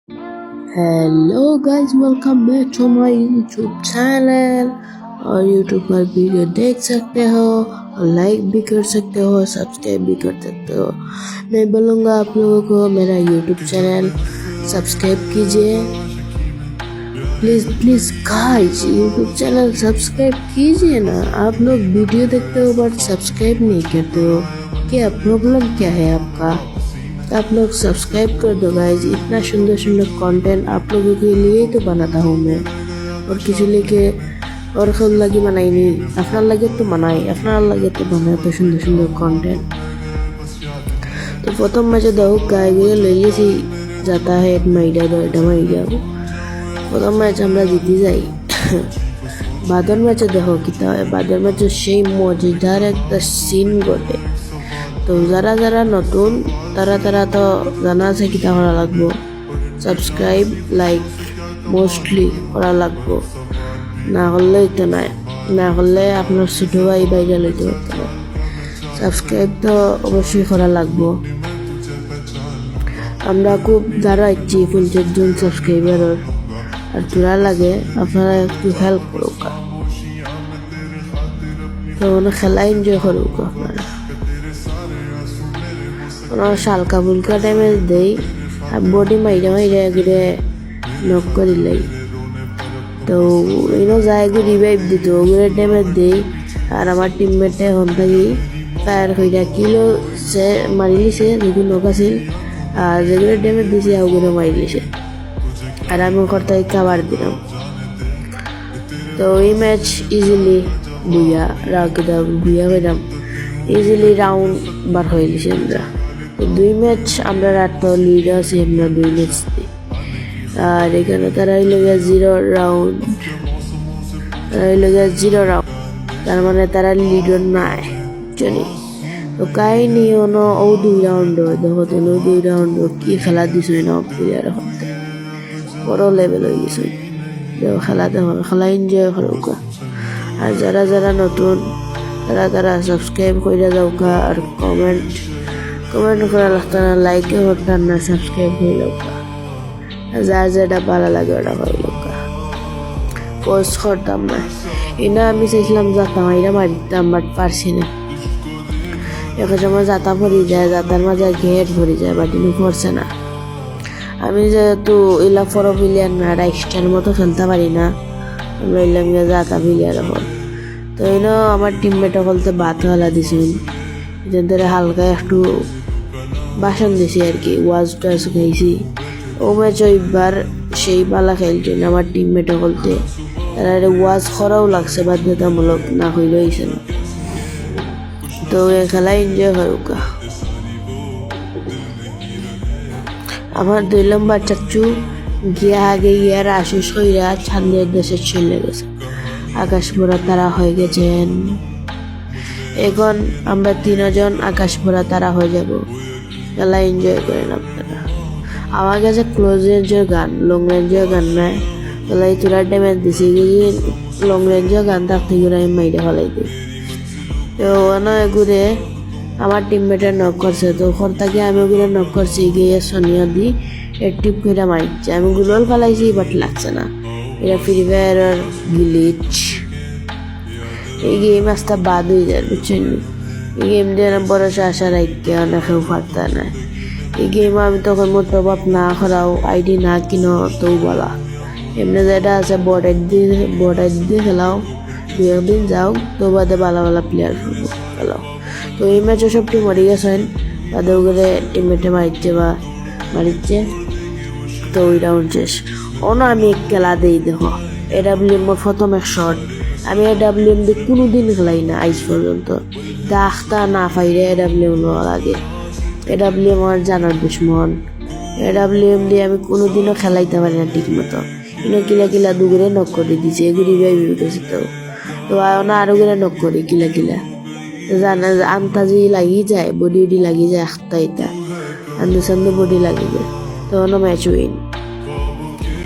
Hello guys, welcome back to my YouTube channel। और YouTube पर video देख सकते हो और लाइक भी कर सकते हो, सब्सक्राइब भी कर सकते हो। मैं बोलूँगा आप लोगों को मेरा YouTube चैनल सब्सक्राइब कीजिए, please guys YouTube channel subscribe कीजिए ना। आप लोग वीडियो देखते हो बट सब्सक्राइब नहीं करते हो, क्या प्रॉब्लम क्या है आपका? आप लोग सब्सक्राइब कर दो गाइज। इतना सुंदर सुंदर कंटेंट आप लोगों के लिए तो बनाता हूँ मैं, और किसी लेके और खुद लगे बनाई नहीं, अपना लगे तो बनाई, अपना लगे तो बनाए तो सुंदर सुंदर कंटेंट। तो प्रथम मैच देखो गाइगे लैलिसी जाता है माइडा माइडा প্রথম ম্যাচ আমরা জিতে যাই। বাদর ম্যাচে দেখো কিতা হয়, বাদর ম্যাচে সেই মজাদার একটা সিন ঘটে। তো যারা যারা নতুন তারা তো জানা আছে কিতা করা লাগবো, সাবস্ক্রাইব লাইক মোস্টলি করা লাগবো, না করলেই তো নাই, না করলে আপনার ছোটো ভাই বাইরে লইতে পারতে না। সাবস্ক্রাইব তো অবশ্যই করা লাগবো। আমরা খুব দাঁড়াইছি 50 জন সাবস্ক্রাইবারের, আর তোরা লাগে আপনারা একটু হেল্প করুক, তো খেলা এনজয় করুক আপনারা। হালকা ফুলকা ড্যামেজ দেই আর বডি মাইরা ঘুরে নক করিলাই, তো এনো যায় রিভাইভ দিত ওগুলো ড্যামেজ দেই। আর আমার টিমমেটে হন থাকি ফায়ার হইয়া কিলো সে মারি লিছে, যেগুলো নক আছিল আর যেগুলো ড্যামেজ দিছে ওগুলো মারি লিছে, আর আমি করতে কাবার দিলাম। তো এই ম্যাচ ইজিলি বুয়া হইলাম, ইজিলি রাউন্ড বার হয়ে লিছে আমরা। তো 2 ম্যাচ আমরা রাখতে লিড আছি আমরা 2 ম্যাচ দিই। আর এখানে তারা হইল গিয়া 0 রাউন্ড, তার মানে তারা লিডর নাই জানি। তো কাহিনী অনো ও 2 রাউন্ড দেখো, তো 2 রাউন্ড কি খেলা দিছ না প্লেয়ার হতে বড় লেভেল হয়ে গেছে। দেখো খেলা দেখো, খেলা এনজয় করুকা। আর যারা যারা নতুন তারা সাবস্ক্রাইব করে যাওকা, আর কমেন্ট করা লাগতো না, লাইকে করতাম না, সাবস্ক্রাইব হয়ে যাওকা। যার যেটা ভালো লাগে ওটা করে লোকা, পোস্ট করতাম না। এটা আমি চাইছিলাম যাতাম, এটা মারিতাম বাট পারছি না। এক সময় যাতা ভরি যায়, যাতার মাঝে ঘেট ভরি যায়, বাট ইনি পড়ছে না। আমি যেহেতু ইলা ফর প্লেয়ার না, রাইস্টার মতো খেলতে পারি না, আমরা ইলাম গিয়ে যাতা প্লেয়ার হল। তো এনে আমার টিমমেট বলতে ভাত হলা দিছেন, এদের ধরে হালকা একটু বাসন দিছি আর কি, ওয়াজ টাজ খাইছি। ও ম্যাচ ওইবার সেই বালা খেলছেন আমার টিমমেট বলতে, তারা ওয়াজ করাও লাগছে বাধ্যতামূলক, না হইলে হয়েছে না। তো এই খেলা এনজয় করুকা। আমার 2 নম্বর চাচ্চু গিয়া আগে ইয়ার আশিস হইয়া ছান্দের দেশে চলে গেছে, আকাশ ভরা তারা হয়ে গেছেন। এখন আমরা 3 জন আকাশ ভরা তারা হয়ে যাব। খেলা এনজয় করেন আপনারা। আমার কাছে ক্লোজ রেঞ্জের গান, লং রেঞ্জের গান নাই, তাহলে তোরা ড্যামেজ দিছি, লং রেঞ্জের গান থাকতে ঘুরে আমি মাইরে ফেলাই দিই। তো নয় ঘুরে আমার টিমমেটের নক করছে, তো ওখান থেকে আমি ওগুলো নক করছি গিয়ে সোনিয়া দি অ্যাক্টিভ করে মারছে। আমি গুলোল ফেলাইছি বাট লাগছে না, এটা ফ্রি ফায়ারের গ্লিচ। এই গেম আসতে বাদ হয়ে যায় বুঝছেন। এই গেম দিয়ে ভরসা আশা রাখতে অনেকেও পারতা না। এই গেম আমি তখন মোট প্রভাব না করাও, আইডি না কিনো তো বলা, এমনি যেটা আছে বড় দিয়ে খেলাও, 2 একদিন যাও তো বাদে ভালো প্লেয়ার খেলাও। তো এই ম্যাচে সব টিম মরে গেছেন, তাদের ওগুলো টিমমেটে মারিচ্ছে। তো ওই রাউন্ড শেষ। অন্য আমি এক খেলা দিই দেখো, AWM প্রথম এক শট। আমি AWM দিয়ে কোনোদিন খেলাই না আজ পর্যন্ত, দাখতা না পাইরে AWM নেওয়া লাগে। AWM আমার জানার দুশ্মন, AWM দিয়ে আমি কোনোদিনও খেলাইতে পারি না ঠিক মতো। কিলা দুগুলো নক করে দিছে, এগুলি ভাবি গেছে। তো আরো করে নক করি কিলা জানা আন্তাজি লাগি যায়, বডি লাগি যায়, আখতা আন্দু বডি লাগি যায়। তো ম্যাচ উইন।